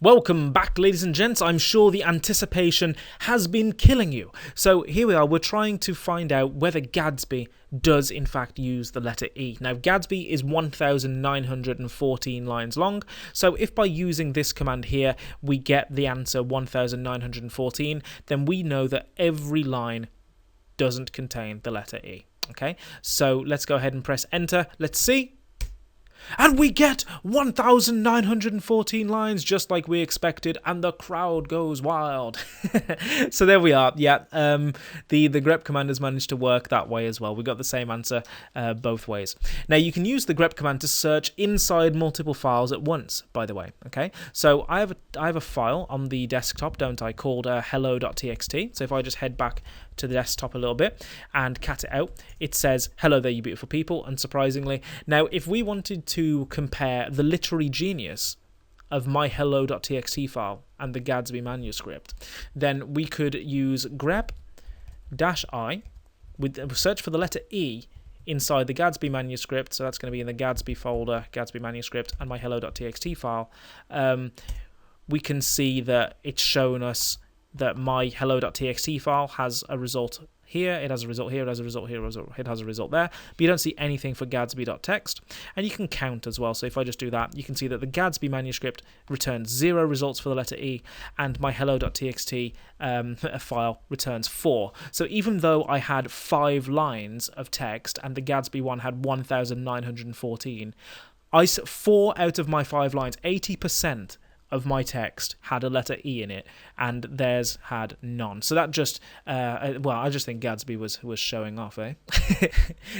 Welcome back, ladies and gents. I'm sure the anticipation has been killing you. So here we are, we're trying to find out whether Gatsby does in fact use the letter E. Now Gatsby is 1914 lines long, so if by using this command here we get the answer 1914, then we know that every line doesn't contain the letter E. Okay, so let's go ahead and press enter. Let's see. And we get 1914 lines, just like we expected, and the crowd goes wild. So there we are. Yeah, the grep command has managed to work that way as well. We got the same answer both ways. Now you can use the grep command to search inside multiple files at once, by the way. Okay, so I have a file on the desktop, don't I, called hello.txt. So if I just head back to the desktop a little bit and cat it out, it says hello there you beautiful people, unsurprisingly. Now if we wanted to compare the literary genius of my hello.txt file and the Gatsby manuscript, then we could use grep-i with search for the letter E inside the Gatsby manuscript. So that's going to be in the Gatsby folder, Gatsby manuscript, and my hello.txt file. We can see that it's shown us that my hello.txt file has a result here, it has a result here, it has a result here, it has a result there, but you don't see anything for gatsby.txt, and you can count as well. So if I just do that, you can see that the Gatsby manuscript returns 0 results for the letter E, and my hello.txt file returns 4. So even though I had 5 lines of text and the Gatsby one had 1914, 4 out of my 5 lines, 80% of my text had a letter E in it, and theirs had none. So that just, I just think Gatsby was showing off, eh?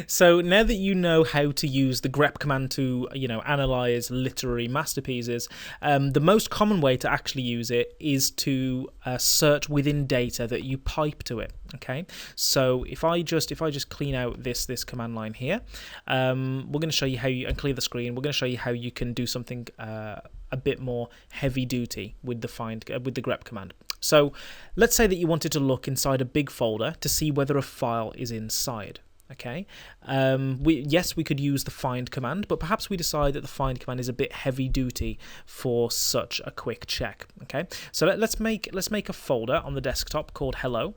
So now that you know how to use the grep command to, analyze literary masterpieces, the most common way to actually use it is to search within data that you pipe to it. Okay, so if I just clean out this command line here, we're going to show you how you, and clear the screen, we're going to show you how you can do something a bit more heavy duty with the grep command. So let's say that you wanted to look inside a big folder to see whether a file is inside. Okay, we could use the find command, but perhaps we decide that the find command is a bit heavy duty for such a quick check. Okay, so let's make a folder on the desktop called hello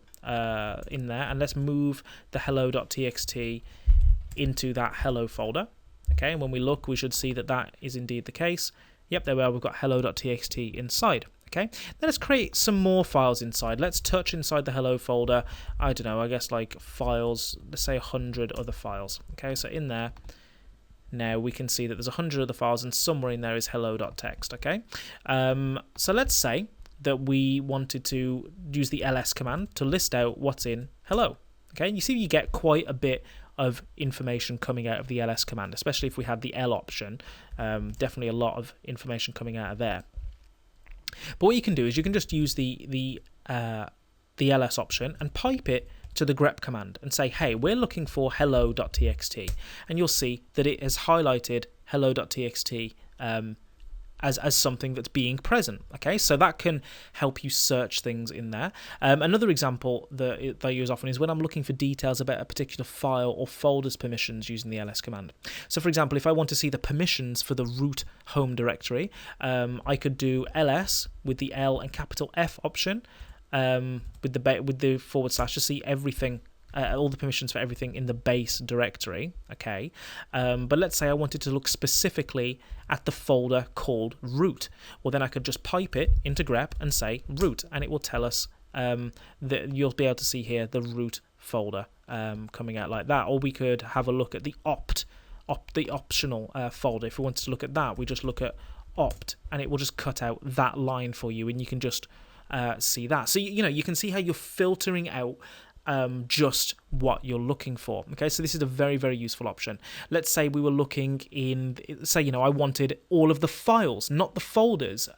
in there, and let's move the hello.txt into that hello folder. Okay, and when we look, we should see that that is indeed the case. Yep, there we are, we've got hello.txt inside. Okay, then let's create some more files inside. Let's touch inside the hello folder, I don't know, I guess like files, let's say 100 other files. Okay, so in there, now we can see that there's 100 other files, and somewhere in there is hello.txt. Okay, so let's say that we wanted to use the ls command to list out what's in hello. Okay, and you see you get quite a bit of information coming out of the ls command, especially if we had the L option. Definitely a lot of information coming out of there. But what you can do is you can just use the ls option and pipe it to the grep command and say, hey, we're looking for hello.txt, and you'll see that it has highlighted hello.txt as something that's being present. Okay, so that can help you search things in there. Another example that I use often is when I'm looking for details about a particular file or folder's permissions using the ls command. So for example, if I want to see the permissions for the root home directory, I could do ls with the L and capital F option with the forward slash to see everything, all the permissions for everything in the base directory. Okay, but let's say I wanted to look specifically at the folder called root. Well, then I could just pipe it into grep and say root, and it will tell us that you'll be able to see here the root folder coming out like that. Or we could have a look at the the optional folder. If we wanted to look at that, we just look at opt, and it will just cut out that line for you, and you can just see that. So you can see how you're filtering out just what you're looking for. Okay, so this is a very, very useful option. Let's say we were looking in, I wanted all of the files, not the folders,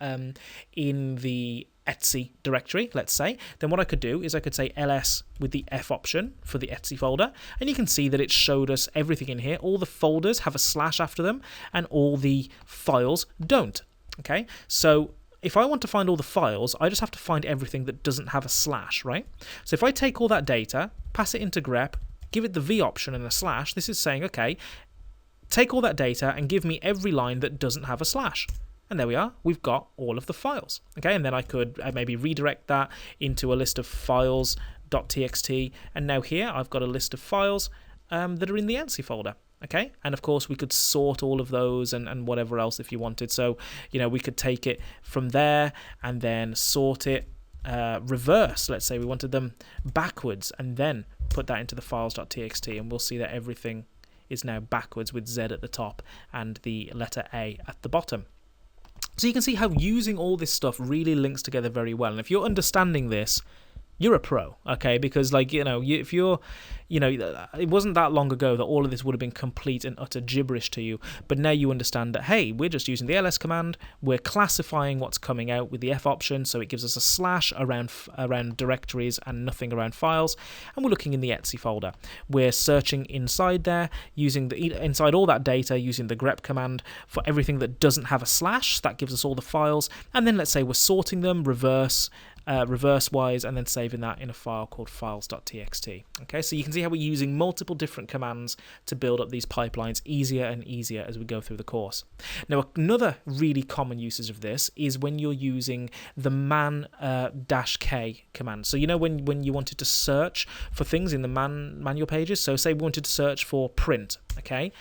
in the Etsy directory, let's say. Then what I could do is I could say ls with the F option for the Etsy folder, and you can see that it showed us everything in here. All the folders have a slash after them, and all the files don't. Okay, so if I want to find all the files, I just have to find everything that doesn't have a slash, right? So if I take all that data, pass it into grep, give it the V option and a slash, this is saying, okay, take all that data and give me every line that doesn't have a slash. And there we are. We've got all of the files. Okay, and then I could maybe redirect that into a list of files.txt. And now here I've got a list of files that are in the etc folder. Okay, and of course we could sort all of those and whatever else if you wanted. So, we could take it from there and then sort it reverse. Let's say we wanted them backwards and then put that into the files.txt, and we'll see that everything is now backwards with Z at the top and the letter A at the bottom. So you can see how using all this stuff really links together very well. And if you're understanding this, you're a pro, okay? Because, if you're, it wasn't that long ago that all of this would have been complete and utter gibberish to you. But now you understand that, hey, we're just using the ls command. We're classifying what's coming out with the F option, so it gives us a slash around directories and nothing around files. And we're looking in the etc folder. We're searching inside there, inside all that data, using the grep command for everything that doesn't have a slash. That gives us all the files. And then let's say we're sorting them reverse-wise, and then saving that in a file called files.txt. Okay, so you can see how we're using multiple different commands to build up these pipelines easier and easier as we go through the course. Now, another really common usage of this is when you're using the man-k command. So when you wanted to search for things in the manual pages, so say we wanted to search for print, okay,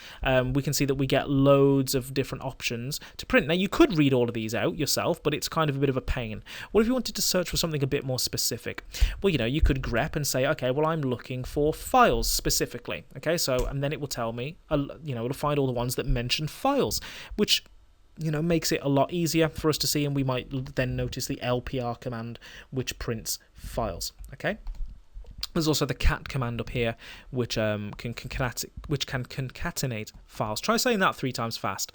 we can see that we get loads of different options to print. Now, you could read all of these out yourself, but it's kind of a bit of a pain. What if you wanted to search for something a bit more specific? Well, you could grep and say, okay, well, I'm looking for files specifically. Okay, so, and then it will tell me, it'll find all the ones that mention files, which, makes it a lot easier for us to see, and we might then notice the lpr command, which prints files. Okay. There's also the cat command up here, which can concatenate files. Try saying that 3 times fast.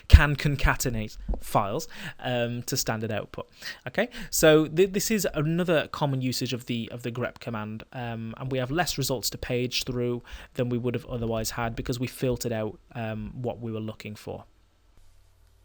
Can concatenate files to standard output. Okay, so this is another common usage of the grep command, and we have less results to page through than we would have otherwise had because we filtered out what we were looking for.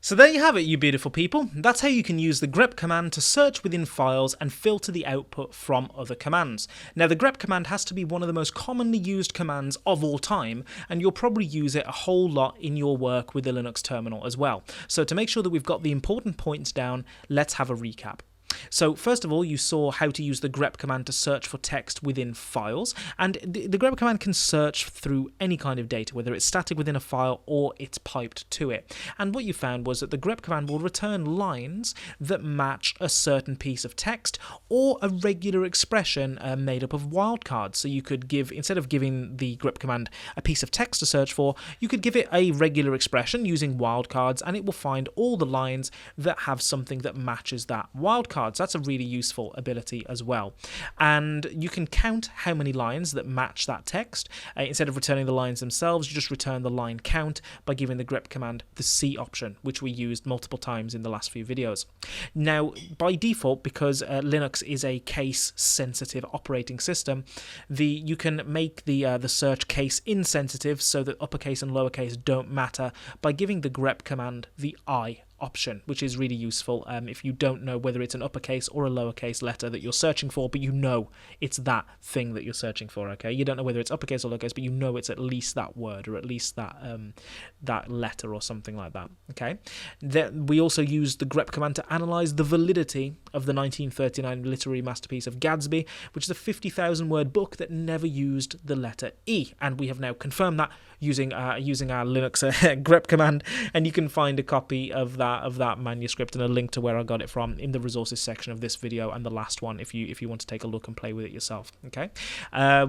So there you have it, you beautiful people. That's how you can use the grep command to search within files and filter the output from other commands. Now, the grep command has to be one of the most commonly used commands of all time, and you'll probably use it a whole lot in your work with the Linux terminal as well. So to make sure that we've got the important points down, let's have a recap. So first of all, you saw how to use the grep command to search for text within files, and the grep command can search through any kind of data, whether it's static within a file or it's piped to it. And what you found was that the grep command will return lines that match a certain piece of text or a regular expression made up of wildcards. So you could give, instead of giving the grep command a piece of text to search for, you could give it a regular expression using wildcards, and it will find all the lines that have something that matches that wildcard. That's a really useful ability as well. And you can count how many lines that match that text. Instead of returning the lines themselves, you just return the line count by giving the grep command the C option, which we used multiple times in the last few videos. Now, by default, because Linux is a case-sensitive operating system, you can make the search case insensitive so that uppercase and lowercase don't matter by giving the grep command the I option, which is really useful if you don't know whether it's an uppercase or a lowercase letter that you're searching for, but you know it's that thing that you're searching for. Okay, you don't know whether it's uppercase or lowercase, but you know it's at least that word or at least that letter or something like that. Okay, then we also used the grep command to analyze the validity of the 1939 literary masterpiece of Gatsby, which is a 50,000 word book that never used the letter E, and we have now confirmed that using our Linux grep command, and you can find a copy of that manuscript and a link to where I got it from in the resources section of this video and the last one if you want to take a look and play with it yourself. Okay,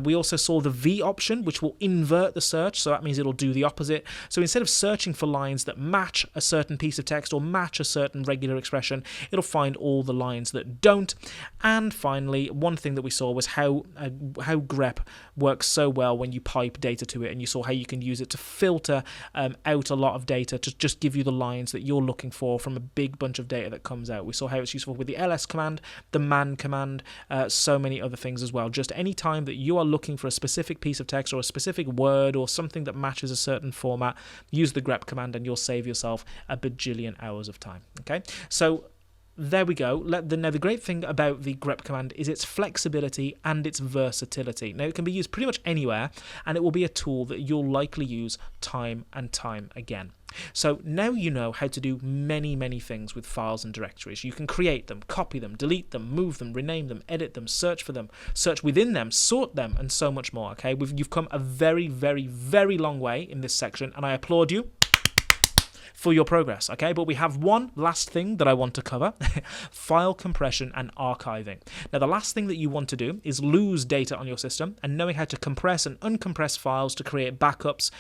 we also saw the V option, which will invert the search, so that means it'll do the opposite. So instead of searching for lines that match a certain piece of text or match a certain regular expression, it'll find all the lines that don't. And finally, one thing that we saw was how grep works so well when you pipe data to it, and you saw how you can use it to filter out a lot of data to just give you the lines that you're looking for from a big bunch of data that comes out. We saw how it's useful with the ls command, the man command, so many other things as well. Just any time that you are looking for a specific piece of text or a specific word or something that matches a certain format, use the grep command and you'll save yourself a bajillion hours of time. Okay, so there we go. Now, the great thing about the grep command is its flexibility and its versatility. Now, it can be used pretty much anywhere, and it will be a tool that you'll likely use time and time again. So now you know how to do many, many things with files and directories. You can create them, copy them, delete them, move them, rename them, edit them, search for them, search within them, sort them, and so much more, okay? You've come a very, very, very long way in this section, and I applaud you for your progress, okay? But we have one last thing that I want to cover, file compression and archiving. Now, the last thing that you want to do is lose data on your system, and knowing how to compress and uncompress files to create backups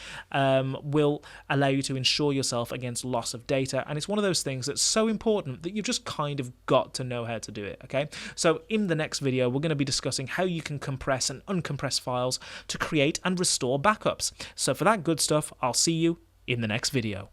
will allow you to insure yourself against loss of data, and it's one of those things that's so important that you've just kind of got to know how to do it, okay? So in the next video, we're going to be discussing how you can compress and uncompress files to create and restore backups. So for that good stuff, I'll see you in the next video.